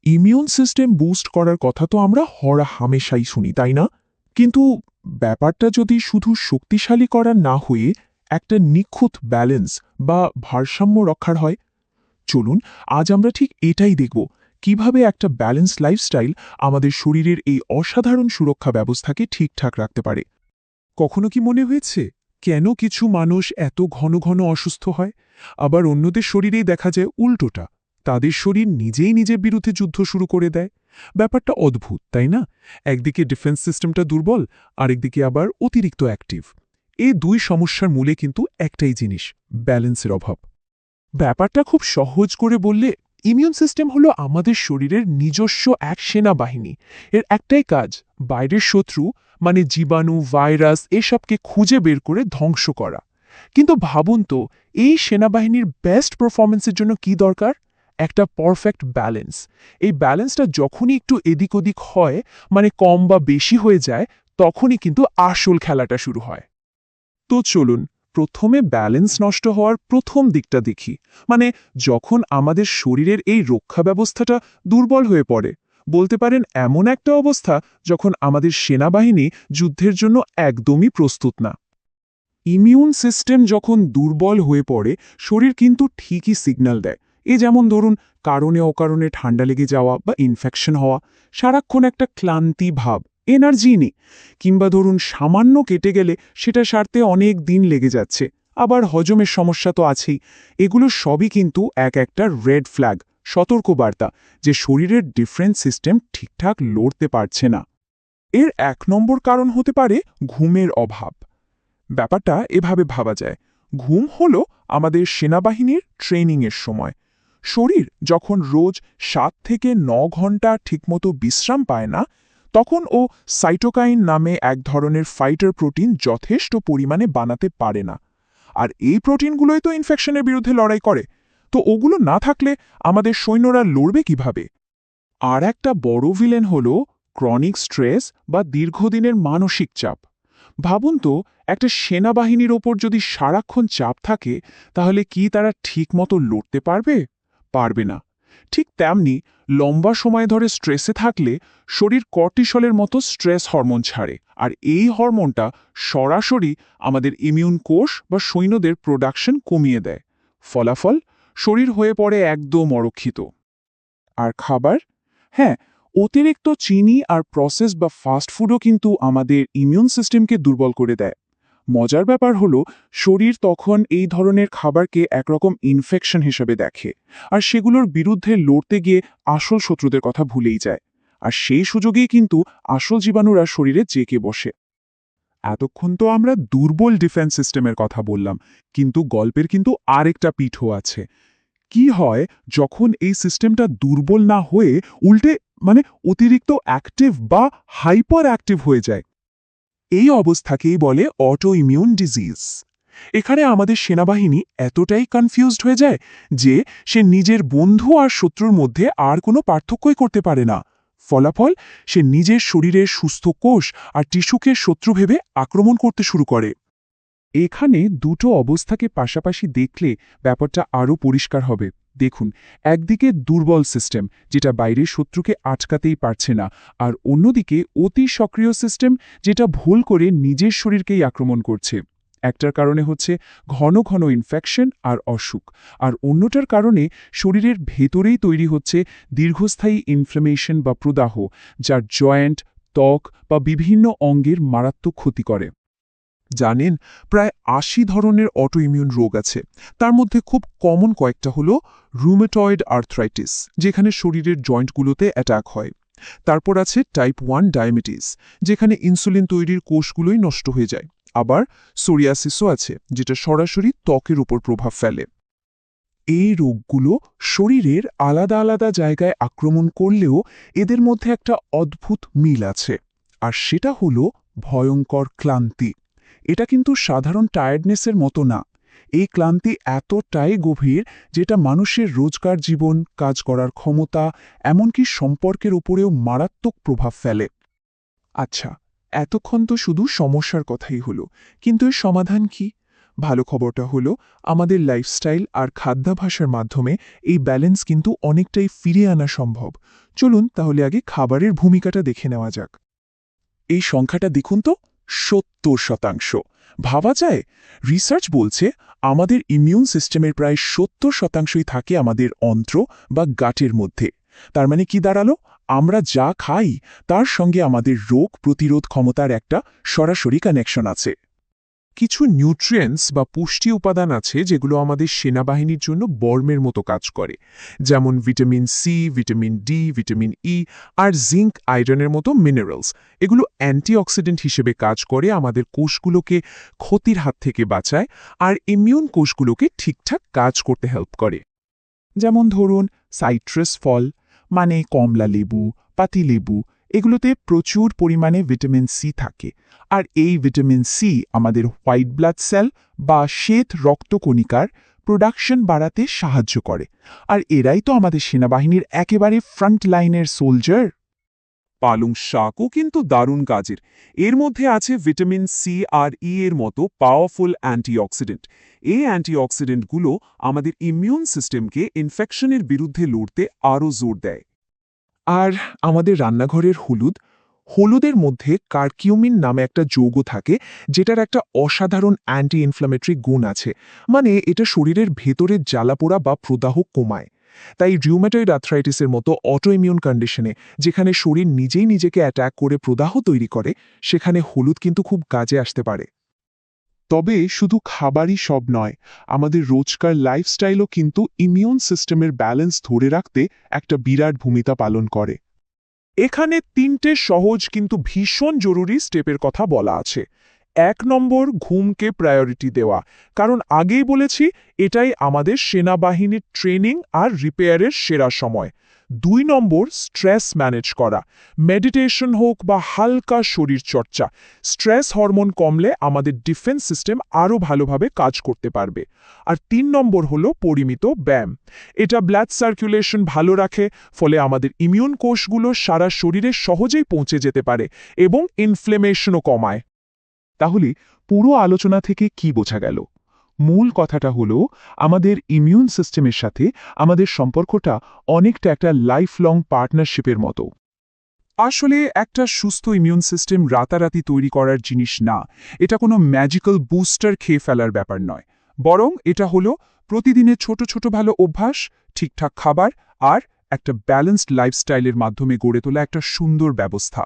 Immune system boost করার কথা তো আমরা হামেশাই শুনি, তাই না? কিন্তু ব্যাপারটা যদি শুধু শক্তিশালী করা না হয়ে একটা নিখুঁত ব্যালেন্স বা ভারসাম্য রক্ষার হয়, চলুন আজ আমরা ঠিক এটাই দেখব, কিভাবে একটা ব্যালেন্স লাইফস্টাইল আমাদের শরীরের এই অসাধারণ সুরক্ষা ব্যবস্থাকে ঠিকঠাক রাখতে পারে। কখনো কি মনে হয়েছে কেন কিছু মানুষ এত ঘন ঘন অসুস্থ হয়, আবার অন্যদের শরীরেই দেখা যায় উল্টোটা, তাদের শরীর নিজেই নিজের বিরুদ্ধে যুদ্ধ শুরু করে দেয়? ব্যাপারটা অদ্ভুত, তাই না? একদিকে ডিফেন্স সিস্টেমটা দুর্বল, আরেকদিকে আবার অতিরিক্ত অ্যাক্টিভ। এই দুই সমস্যার মূলে কিন্তু একটাই জিনিস, ব্যালেন্সের অভাব। ব্যাপারটা খুব সহজ করে বললে, ইমিউন সিস্টেম হলো আমাদের শরীরের নিজস্ব এক সেনাবাহিনী। এর একটাই কাজ, বাইরের শত্রু মানে জীবাণু, ভাইরাস এসবকে খুঁজে বের করে ধ্বংস করা। কিন্তু ভাবুন তো, এই সেনাবাহিনীর বেস্ট পারফরমেন্সের জন্য কি দরকার? একটা পারফেক্ট ব্যালেন্স। এই ব্যালেন্সটা যখনই একটু এদিক ওদিক হয়, মানে কম বা বেশি হয়ে যায়, তখনই কিন্তু আসল খেলাটা শুরু হয়। তো চলুন প্রথমে ব্যালেন্স নষ্ট হওয়ার প্রথম দিকটা দেখি, মানে যখন আমাদের শরীরের এই রক্ষা ব্যবস্থাটা দুর্বল হয়ে পড়ে। বলতে পারেন এমন একটা অবস্থা যখন আমাদের সেনাবাহিনী যুদ্ধের জন্য একদমই প্রস্তুত না। ইমিউন সিস্টেম যখন দুর্বল হয়ে পড়ে, শরীর কিন্তু ঠিকই সিগন্যাল দেয়। যেমন ধরুন, কারণে অকারণে ঠান্ডা লেগে যাওয়া বা ইনফেকশন হওয়া, সারাক্ষণ একটা ক্লান্তি ভাব, এনার্জি নেই, কিংবা ধরুন সামান্য কেটে গেলে সেটা সারতে অনেক দিন লেগে যাচ্ছে, আবার হজমের সমস্যা তো আছেই। এগুলো সবই কিন্তু একটা রেড ফ্ল্যাগ, সতর্কবার্তা যে শরীরের ডিফেন্স সিস্টেম ঠিকঠাক লড়তে পারছে না। এর ১ নম্বর কারণ হতে পারে ঘুমের অভাব। ব্যাপারটা এভাবে ভাবা যায়, ঘুম হলো আমাদের সেনাবাহিনীর ট্রেনিংয়ের সময়। শরীর যখন রোজ ৭ থেকে ৯ ঘন্টা ঠিকমতো বিশ্রাম পায় না, তখন ও সাইটোকাইন নামে এক ধরনের ফাইটার প্রোটিন যথেষ্ট পরিমাণে বানাতে পারে না। আর এই প্রোটিনগুলোই তো ইনফেকশনের বিরুদ্ধে লড়াই করে। তো ওগুলো না থাকলে আমাদের সৈন্যরা লড়বে কিভাবে? আর একটা বড় ভিলেন হল ক্রনিক স্ট্রেস বা দীর্ঘদিনের মানসিক চাপ। ভাবুন তো, একটা সেনাবাহিনীর ওপর যদি সারাক্ষণ চাপ থাকে, তাহলে কি তারা ঠিকমতো লড়তে পারবে? পারবে না। ঠিক তেমনি লম্বা সময় ধরে স্ট্রেসে থাকলে শরীর কর্টিসলের মতো স্ট্রেস হরমোন ছাড়ে, আর এই হরমোনটা সরাসরি আমাদের ইমিউন কোষ বা সৈন্যদের প্রোডাকশন কমিয়ে দেয়। ফলাফল, শরীর হয়ে পড়ে একদম অরক্ষিত। আর খাবার? হ্যাঁ, অতিরিক্ত চিনি আর প্রসেস বা ফাস্ট ফুডও কিন্তু আমাদের ইমিউন সিস্টেমকে দুর্বল করে দেয়। মজার ব্যাপার হলো, শরীর তখন এই ধরনের খাবারকে একরকম ইনফেকশন হিসেবে দেখে, আর সেগুলোর বিরুদ্ধে লড়তে গিয়ে আসল শত্রুদের কথা ভুলেই যায়। আর সেই সুযোগেই কিন্তু আসল জীবাণুরা শরীরে জেঁকে বসে। এতক্ষণ তো আমরা দুর্বল ডিফেন্স সিস্টেমের কথা বললাম, কিন্তু গল্পের কিন্তু আরেকটা পিঠও আছে। কি হয় যখন এই সিস্টেমটা দুর্বল না হয়ে উল্টে অতিরিক্ত অ্যাক্টিভ বা হাইপার অ্যাক্টিভ হয়ে যায়? এই অবস্থাকেই বলে অটো ইমিউন ডিজিজ। এখানে আমাদের সেনাবাহিনী এতটাই কনফিউজড হয়ে যায় যে সে নিজের বন্ধু আর শত্রুর মধ্যে আর কোনো পার্থক্যই করতে পারে না। ফলাফল, সে নিজের শরীরের সুস্থ কোষ আর টিস্যুকে শত্রু ভেবে আক্রমণ করতে শুরু করে। এখানে দুটো অবস্থাকে পাশাপাশি দেখলে ব্যাপারটা আরও পরিষ্কার হবে। দেখুন, একদিকে দুর্বল সিস্টেম, যেটা বাইরের শত্রুকে আটকাতেই পারছে না, আর অন্যদিকে অতি সক্রিয় সিস্টেম, যেটা ভুল করে নিজের শরীরকেই আক্রমণ করছে। একটার কারণে হচ্ছে ঘন ঘন ইনফেকশন আর অসুখ, আর অন্যটার কারণে শরীরের ভেতরেই তৈরি হচ্ছে দীর্ঘস্থায়ী ইনফ্লামেশন বা প্রদাহ, যার জয়েন্ট, ত্বক বা বিভিন্ন অঙ্গের মারাত্মক ক্ষতি করে। জানেন, প্রায় ৮০ ধরনের অটো ইমিউন রোগ আছে। তার মধ্যে খুব কমন কয়েকটা হল রুমেটয়েড আর্থ্রাইটিস, যেখানে শরীরের জয়েন্টগুলোতে অ্যাটাক হয়। তারপর আছে টাইপ 1 ডায়াবেটিস, যেখানে ইনসুলিন তৈরির কোষগুলোই নষ্ট হয়ে যায়। আবার সোরিয়াসিসও আছে, যেটা সরাসরি ত্বকের উপর প্রভাব ফেলে। এই রোগগুলো শরীরের আলাদা আলাদা জায়গায় আক্রমণ করলেও এদের মধ্যে একটা অদ্ভুত মিল আছে, আর সেটা হলো ভয়ঙ্কর ক্লান্তি। এটা কিন্তু সাধারণ টায়ার্ডনেসের মতো না। এই ক্লান্তি এতটাই গভীর, যেটা মানুষের রোজকার জীবন, কাজ করার ক্ষমতা, এমনকি সম্পর্কের উপরেও মারাত্মক প্রভাব ফেলে। আচ্ছা, এতক্ষণ তো শুধু সমস্যার কথাই হলো, কিন্তু এর সমাধান কি? ভালো খবরটা হলো আমাদের লাইফস্টাইল আর খাদ্যাভ্যাসের মাধ্যমে এই ব্যালেন্স কিন্তু অনেকটাই ফিরিয়ে আনা সম্ভব। চলুন তাহলে আগে খাবারের ভূমিকাটা দেখে নেওয়া যাক। এই সংখ্যাটা দেখুন তো, ৭০%। ভাবা যায়? রিসার্চ বলছে আমাদের ইমিউন সিস্টেমের প্রায় ৭০%ই থাকে আমাদের অন্ত্র বা গাটের মধ্যে। তার মানে কি দাঁড়ালো? আমরা যা খাই তার সঙ্গে আমাদের রোগ প্রতিরোধ ক্ষমতার একটা সরাসরি কানেকশন আছে। কিছু নিউট্রিয়েন্টস বা পুষ্টি উপাদান আছে যেগুলো আমাদের সেনাবাহিনীর জন্য বর্মের মতো কাজ করে, যেমন vitamin C, vitamin D, vitamin E আর জিঙ্ক আয়রনের মতো মিনারেলস। এগুলো অ্যান্টিঅক্সিডেন্ট হিসেবে কাজ করে, আমাদের কোষগুলোকে ক্ষতির হাত থেকে বাঁচায় আর ইমিউন কোষগুলোকে ঠিকঠাক কাজ করতে হেল্প করে। যেমন ধরুন সাইট্রাস ফল, মানে কমলা লেবু, পাতিলেবু, এগুলোতে প্রচুর পরিমাণে ভিটামিন সি থাকে। আর এই ভিটামিন সি আমাদের হোয়াইট ব্লাড সেল বা শ্বেত রক্তকণিকার প্রোডাকশন বাড়াতে সাহায্য করে। আর এরাই তো আমাদের সেনাবাহিনীর একেবারে ফ্রন্ট লাইনের সোলজার। পালং শাকও কিন্তু দারুণ কাজের। এর মধ্যে আছে ভিটামিন সি আর ই এর মতো পাওয়ারফুল অ্যান্টিঅক্সিডেন্ট। এই অ্যান্টিঅক্সিডেন্টগুলো আমাদের ইমিউন সিস্টেমকে ইনফেকশনের বিরুদ্ধে লড়তে আরও জোর দেয়। আর আমাদের রান্নাঘরের হলুদের মধ্যে কারকিউমিন নামে একটা যৌগ থাকে, যেটার একটা অসাধারণ অ্যান্টি ইনফ্ল্যামেটরি গুণ আছে। মানে এটা শরীরের ভেতরের জ্বালাপোড়া বা প্রদাহ কমায়। তাই রিউমেটয়েড আর্থ্রাইটিসের মতো অটো ইমিউন কন্ডিশনে, যেখানে শরীর নিজেই নিজেকে অ্যাট্যাক করে প্রদাহ তৈরি করে, সেখানে হলুদ কিন্তু খুব কাজে আসতে পারে। তবে শুধু খাবারই সব নয়, আমাদের রোজকার লাইফস্টাইলও কিন্তু ইমিউন সিস্টেমের ব্যালেন্স ধরে রাখতে একটা বিরাট ভূমিকা পালন করে। এখানে ৩টে সহজ কিন্তু ভীষণ জরুরি স্টেপের কথা বলা আছে। ১ নম্বর, ঘুমকে প্রায়োরিটি দেওয়া, কারণ আগেই বলেছি এটাই আমাদের সেনাবাহিনীর ট্রেনিং আর রিপেয়ারের সেরা সময়। ২ নম্বর, স্ট্রেস ম্যানেজ করা, মেডিটেশন হোক বা হালকা শরীরচর্চা। স্ট্রেস হরমোন কমলে আমাদের ডিফেন্স সিস্টেম আরও ভালোভাবে কাজ করতে পারবে। আর ৩ নম্বর হলো পরিমিত ব্যায়াম। এটা ব্লাড সার্কুলেশন ভালো রাখে, ফলে আমাদের ইমিউন কোষগুলো সারা শরীরে সহজেই পৌঁছে যেতে পারে এবং ইনফ্লেমেশনও কমায়। তাহলে পুরো আলোচনা থেকে কি বোঝা গেল? মূল কথাটা হলো, আমাদের ইমিউন সিস্টেমের সাথে আমাদের সম্পর্কটা অনেকটা একটা লাইফ লং পার্টনারশিপের মতো। আসলে একটা সুস্থ ইমিউন সিস্টেম রাতারাতি তৈরি করার জিনিস না। এটা কোনো ম্যাজিক্যাল বুস্টার খেয়ে ফেলার ব্যাপার নয়, বরং এটা হলো প্রতিদিনের ছোট ছোট ভালো অভ্যাস, ঠিকঠাক খাবার আর একটা ব্যালেন্সড লাইফস্টাইলের মাধ্যমে গড়ে তোলা একটা সুন্দর ব্যবস্থা।